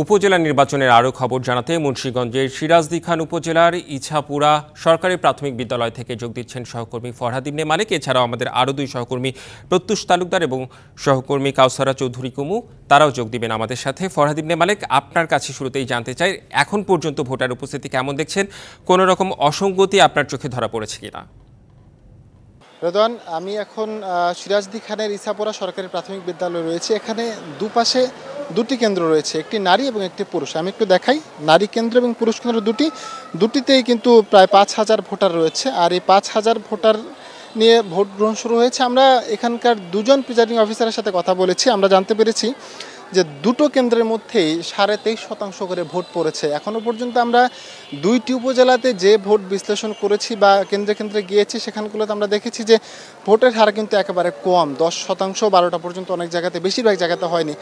উপজেলা নির্বাচনের আরও খবর জানাতে মুন্সিগঞ্জের সিরাজদি খান উপজেলার ইছাপুরা সরকারি প্রাথমিক বিদ্যালয় থেকে যোগ দিচ্ছেন সহকর্মী ফরহাদ ইবনে মালিক। এছাড়াও আমাদের আরও দুই সহকর্মী প্রত্যুষ তালুকদার এবং সহকর্মী কাউসারা চৌধুরী কুমু, তারাও যোগ দিবেন আমাদের সাথে। ফরহাদ ইবনে মালিক, আপনার কাছে শুরুতেই জানতে চাই, এখন পর্যন্ত ভোটার উপস্থিতি কেমন দেখছেন? কোনো রকম অসঙ্গতি আপনার চোখে ধরা পড়েছে কিনা? রেদওয়ান, আমি এখন সিরাজদি খানের ইছাপুরা সরকারি প্রাথমিক বিদ্যালয় রয়েছে। এখানে দুপাশে দুটি কেন্দ্র রয়েছে, একটি নারী এবং একটি পুরুষ। আমি একটু দেখাই, নারী কেন্দ্র এবং পুরুষ কেন্দ্র দুটিতেই কিন্তু প্রায় ৫,০০০ ভোটার রয়েছে। আর এই ৫,০০০ ভোটার নিয়ে ভোট গ্রহণ শুরু হয়েছে। আমরা এখানকার দুজন প্রিজাইডিং অফিসারের সাথে কথা বলেছি। আমরা জানতে পেরেছি যে দুটো কেন্দ্রের মধ্যেই 23.5% করে ভোট পড়েছে। এখনও পর্যন্ত আমরা দুইটি উপজেলাতে যে ভোট বিশ্লেষণ করেছি বা কেন্দ্রে কেন্দ্রে গিয়েছি, সেখানগুলোতে আমরা দেখেছি যে ভোটের হার কিন্তু একেবারে কম, 10%, 12টা পর্যন্ত অনেক জায়গাতে, বেশিরভাগ জায়গাতে হয়নি।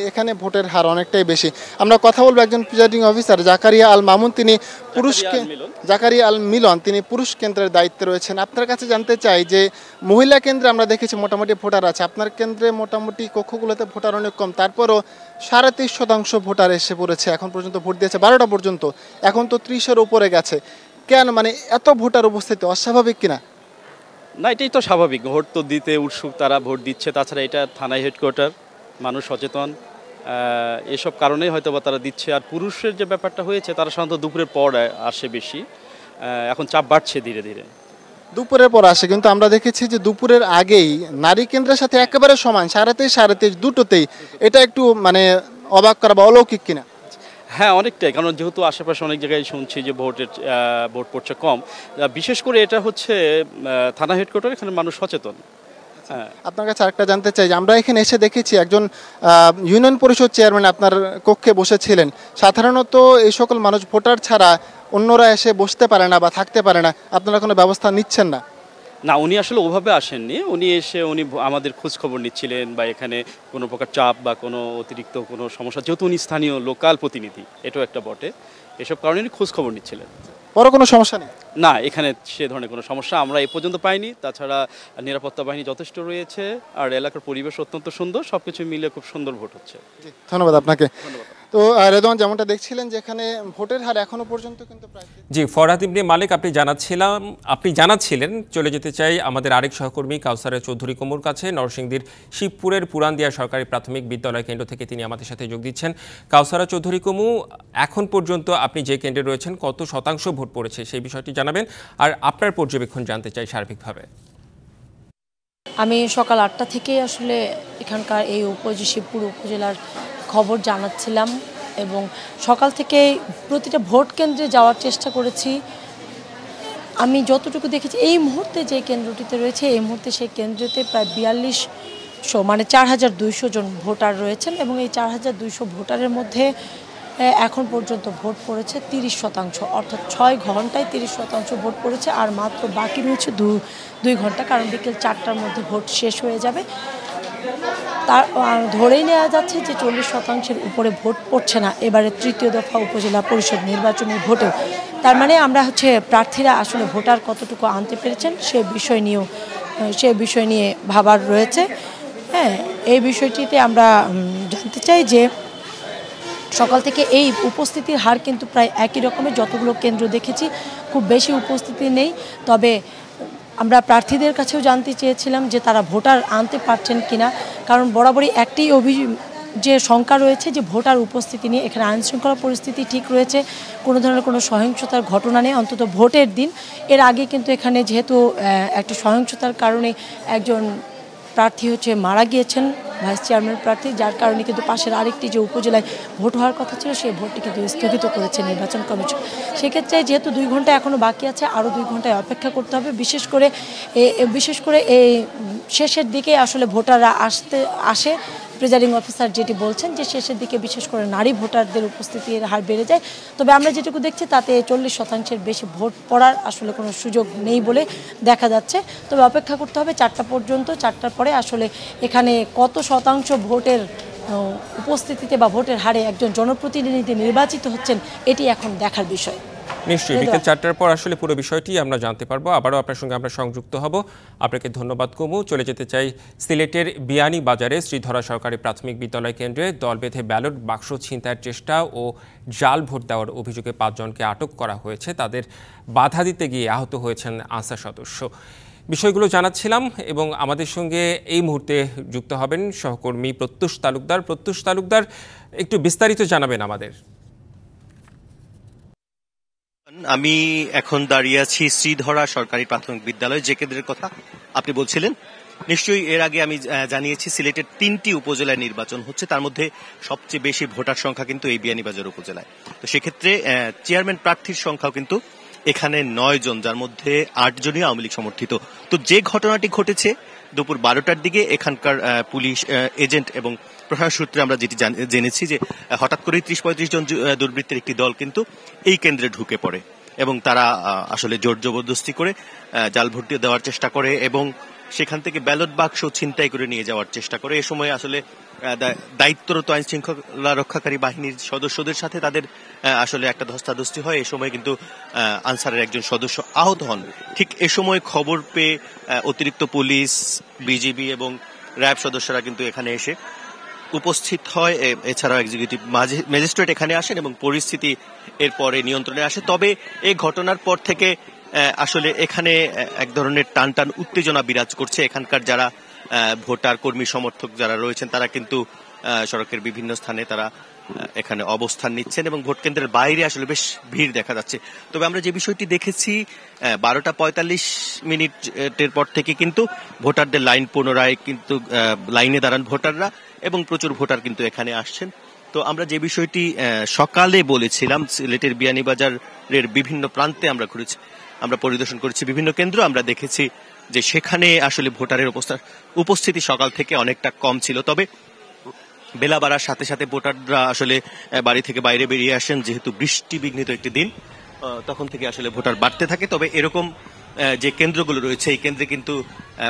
এখানে ভোটের হার অনেকটাই বেশি। আমরা কথা বলবো একজন প্রিজাইডিং অফিসার জাকারিয়া আল মামুন, তিনি তিনি পুরুষ কেন্দ্রের দায়িত্বে রয়েছেন। আপনার কাছে জানতে চাই যে মহিলা কেন্দ্রে আমরা দেখেছি মোটামুটি ভোটার আছে, আপনার কেন্দ্রে মোটামুটি কক্ষগুলোতে ভোটার অনেক কম, তারপরও 23% ভোটার এসে পড়েছে। এখন পর্যন্ত ভোট দিয়েছে 12টা পর্যন্ত, এখন তো 30-এর উপরে গেছে। কেন, মানে এত ভোটার উপস্থিতি অস্বাভাবিক কিনা? না, এটাই তো স্বাভাবিক, ভোট তো দিতে উৎসুক, তারা ভোট দিচ্ছে। তাছাড়া এটা থানায় হেডকোয়ার্টার, মানুষ সচেতন, এসব কারণেই হয়তো বা তারা দিচ্ছে। আর পুরুষের যে ব্যাপারটা হয়েছে, তারা সাধারণত দুপুরের পর আসে বেশি, এখন চাপ বাড়ছে ধীরে ধীরে। দুপুরের পর আসে, কিন্তু আমরা দেখেছি যে দুপুরের আগেই নারী কেন্দ্রের সাথে একেবারে সমান 23:30 দুটোতেই। এটা একটু মানে অবাক করা বা অলৌকিক কিনা? হ্যাঁ, অনেকটাই, কারণ যেহেতু আশেপাশে অনেক জায়গায় শুনছি যে ভোট পড়ছে কম। বিশেষ করে এটা হচ্ছে থানা হেডকোয়ার্টার, এখানে মানুষ সচেতন। হ্যাঁ, আপনার কাছে আরেকটা জানতে চাই যে আমরা এখানে এসে দেখেছি একজন ইউনিয়ন পরিষদ চেয়ারম্যান আপনার কক্ষে বসেছিলেন। সাধারণত এই সকল মানুষ ভোটার ছাড়া অন্যরা এসে বসতে পারে না বা থাকতে পারে না, আপনারা কোনো ব্যবস্থা নিচ্ছেন না? না, উনি আসলে ওভাবে আসেননি। উনি আমাদের খোঁজ খবর নিচ্ছিলেন, বা এখানে কোনো প্রকার চাপ বা কোনো অতিরিক্ত কোনো সমস্যা, যেহেতু উনি স্থানীয় লোকাল প্রতিনিধি, এটাও একটা বটে, এসব কারণে উনি খোঁজ খবর নিচ্ছিলেন। বড় কোনো সমস্যা নেই? না, এখানে সে ধরনের কোনো সমস্যা আমরা এ পর্যন্ত পাইনি। তাছাড়া নিরাপত্তা বাহিনী যথেষ্ট রয়েছে, আর এলাকার পরিবেশ অত্যন্ত সুন্দর, সবকিছু মিলে খুব সুন্দর ভোট হচ্ছে। ধন্যবাদ আপনাকে। তো রেদওয়ান, যেমনটা দেখছিলেন যে এখানে ভোটের হার এখনো পর্যন্ত কিন্তু প্রায়। জি, ফরহাদ ইবনে মালিক, আপনি জানাচ্ছিলেন। চলে যেতে চাই আমাদের আরেক সহকর্মী কাউসারা চৌধুরী কুমুর কাছে। নরসিংদীর শিবপুরের পুরানদিয়া সরকারি প্রাথমিক বিদ্যালয় কেন্দ্র থেকে তিনি আমাদের সাথে যোগ দিচ্ছেন। কাউসারা চৌধুরী কুমু, এখন পর্যন্ত আপনি যে কেন্দ্রে রয়েছেন কত শতাংশ ভোট পড়েছে সেই বিষয়টি জানাবেন, আর আপনার পর্যবেক্ষণ জানতে চাই সার্বিকভাবে। আমি সকাল 8টা থেকে আসলে এখানকার এই শিবপুর উপজেলার খবর জানাচ্ছিলাম, এবং সকাল থেকে প্রতিটা ভোট কেন্দ্রে যাওয়ার চেষ্টা করেছি। আমি যতটুকু দেখেছি এই মুহূর্তে যে কেন্দ্রটিতে রয়েছে, এই মুহূর্তে সেই কেন্দ্রতে প্রায় 4200 মানে 4200 জন ভোটার রয়েছেন, এবং এই 4200 ভোটারের মধ্যে এখন পর্যন্ত ভোট পড়েছে 30%, অর্থাৎ 6 ঘন্টায় 30% ভোট পড়েছে। আর মাত্র বাকি রয়েছে 2 ঘন্টা, কারণ বিকেল 4টার মধ্যে ভোট শেষ হয়ে যাবে। তার ধরেই নেওয়া যাচ্ছে যে 40%-এর উপরে ভোট পড়ছে না এবারে তৃতীয় দফা উপজেলা পরিষদ নির্বাচনের ভোটেও। তার মানে আমরা প্রার্থীরা আসলে ভোটার কতটুকু আনতে পেরেছেন সে বিষয় নিয়ে ভাবার রয়েছে। হ্যাঁ, এই বিষয়টিতে আমরা জানতে চাই যে সকাল থেকে এই উপস্থিতির হার কিন্তু প্রায় একই রকমের, যতগুলো কেন্দ্র দেখেছি খুব বেশি উপস্থিতি নেই। তবে আমরা প্রার্থীদের কাছেও জানতে চেয়েছিলাম যে তারা ভোটার আনতে পারছেন কিনা, কারণ বরাবরই একটি যে শঙ্কা রয়েছে যে ভোটার উপস্থিতি নিয়ে। এখানে আইনশৃঙ্খলা পরিস্থিতি ঠিক রয়েছে, কোনো ধরনের কোনো সহিংসতার ঘটনা নেই, অন্তত ভোটের দিন। এর আগে কিন্তু এখানে যেহেতু একটা সহিংসতার কারণে একজন প্রার্থী মারা গিয়েছেন, ভাইস চেয়ারম্যান প্রার্থী, যার কারণে কিন্তু পাশের আরেকটি যে উপজেলায় ভোট হওয়ার কথা ছিল সেই ভোটটি কিন্তু স্থগিত করেছে নির্বাচন কমিশন। সেক্ষেত্রে যেহেতু 2 ঘন্টা এখনও বাকি আছে, আরও 2 ঘন্টায় অপেক্ষা করতে হবে। বিশেষ করে এই শেষের দিকে আসলে ভোটাররা আসে। প্রিজাইডিং অফিসার যেটি বলছেন যে শেষের দিকে বিশেষ করে নারী ভোটারদের উপস্থিতির হার বেড়ে যায়। তবে আমরা যেটুকু দেখছি তাতে 40%-এর বেশি ভোট পড়ার আসলে কোনো সুযোগ নেই বলে দেখা যাচ্ছে। তবে অপেক্ষা করতে হবে 4টা পর্যন্ত। 4টার পরে আসলে এখানে কত শতাংশ ভোটের উপস্থিতিতে বা ভোটের হারে একজন জনপ্রতিনিধি নির্বাচিত হচ্ছেন, এটি এখন দেখার বিষয়। নিশ্চয়ই বিকেল 4টার পর আসলে পুরো বিষয়টি আমরা জানতে পারবো। আবারও আপনার সঙ্গে আমরা সংযুক্ত হব। আপনাকে ধন্যবাদ কুমু। চলে যেতে চাই সিলেটের বিয়ানীবাজারে শ্রীধরা সরকারি প্রাথমিক বিদ্যালয় কেন্দ্রে দল বেঁধে ব্যালট বাক্স ছিনতাইয়ের চেষ্টা ও জাল ভোট দেওয়ার অভিযোগে 5 জনকে আটক করা হয়েছে। তাদের বাধা দিতে গিয়ে আহত হয়েছেন আনসার সদস্য। বিষয়গুলো জানাচ্ছিলাম এবং আমাদের সঙ্গে এই মুহূর্তে যুক্ত হবেন সহকর্মী প্রত্যুষ তালুকদার। প্রত্যুষ তালুকদার, একটু বিস্তারিত জানাবেন আমাদের। আমি এখন দাঁড়িয়ে আছি শ্রীধরা সরকারি প্রাথমিক বিদ্যালয়, যে কেন্দ্রের কথা আপনি বলছিলেন। নিশ্চয়ই এর আগে আমি জানিয়েছি সিলেটের 3টি উপজেলায় নির্বাচন হচ্ছে, তার মধ্যে সবচেয়ে বেশি ভোটার সংখ্যা কিন্তু এই বিয়ানীবাজার উপজেলায়। তো সেক্ষেত্রে চেয়ারম্যান প্রার্থীর সংখ্যাও কিন্তু এখানে 9 জন, যার মধ্যে 8 জনই আওয়ামী লীগ সমর্থিত। তো যে ঘটনাটি ঘটেছে দুপুর 12টার দিকে, এখানকার পুলিশ এজেন্ট এবং প্রশাসন সূত্রে আমরা যেটি জেনেছি যে হঠাৎ করেই 30-35 জন দুর্বৃত্তের একটি দল কিন্তু এই কেন্দ্রে ঢুকে পড়ে এবং তারা আসলে জোর জবরদস্তি করে জাল ভোট দেওয়ার চেষ্টা করে এবং সেখান থেকে ব্যালট বাক্স ছিনতাই করে নিয়ে যাওয়ার চেষ্টা করে। এ সময় আসলে দায়িত্বরত আইন শৃঙ্খলা রক্ষাকারী বাহিনীর সদস্যদের সাথে তাদের আসলে একটা ধস্তাধস্তি হয়। এ সময় কিন্তু আনসারের একজন সদস্য আহত হন। ঠিক এ সময় খবর পেয়ে অতিরিক্ত পুলিশ, বিজিবি এবং র্যাব সদস্যরা কিন্তু এখানে এসে উপস্থিত হয়। এছাড়াও এক্সিকিউটিভ ম্যাজিস্ট্রেট এখানে আসেন এবং পরিস্থিতি এরপরে নিয়ন্ত্রণে আসে। তবে এই ঘটনার পর থেকে আসলে এখানে এক ধরনের টান উত্তেজনা বিরাজ করছে। এখানকার যারা ভোটার কর্মী সমর্থক যারা রয়েছেন তারা কিন্তু সড়কের বিভিন্ন স্থানে তারা এখানে অবস্থান নিচ্ছেন এবং ভোট কেন্দ্রের বাইরে আসলে বেশ ভিড় দেখা যাচ্ছে। তবে আমরা যে বিষয়টি দেখেছি 12:45 পর থেকে কিন্তু ভোটারদের লাইন পুনরায় কিন্তু লাইনে দাঁড়ান ভোটাররা এবং প্রচুর ভোটার কিন্তু এখানে আসছেন। তো আমরা যে বিষয়টি সকালে বলেছিলাম, সিলেটের বিয়ানীবাজারের বিভিন্ন প্রান্তে আমরা পরিদর্শন করেছি বিভিন্ন কেন্দ্র, আমরা দেখেছি যে সেখানে আসলে ভোটারের উপস্থিতি সকাল থেকে অনেকটা কম ছিল। তবে বেলা বাড়ার সাথে সাথে ভোটাররা আসলে বাড়ি থেকে বাইরে বেরিয়ে আসেন, যেহেতু বৃষ্টি বিঘ্নিত একটি দিন, তখন থেকে আসলে ভোটার বাড়তে থাকে। তবে এরকম যে কেন্দ্রগুলো রয়েছে এই কেন্দ্রে কিন্তু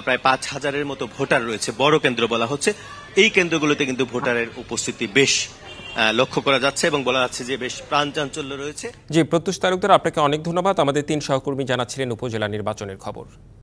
প্রায় 5,000-এর মতো ভোটার রয়েছে, বড় কেন্দ্র বলা হচ্ছে। এই কেন্দ্রগুলোতে কিন্তু ভোটারের উপস্থিতি বেশ লক্ষ্য করা যাচ্ছে এবং বলা যাচ্ছে যে বেশ প্রাণচাঞ্চল্য রয়েছে। জি, প্রত্যুষ তালুকদার, আপনাকে অনেক ধন্যবাদ। আমাদের 3 সহকর্মী জানাচ্ছিলেন উপজেলা নির্বাচনের খবর।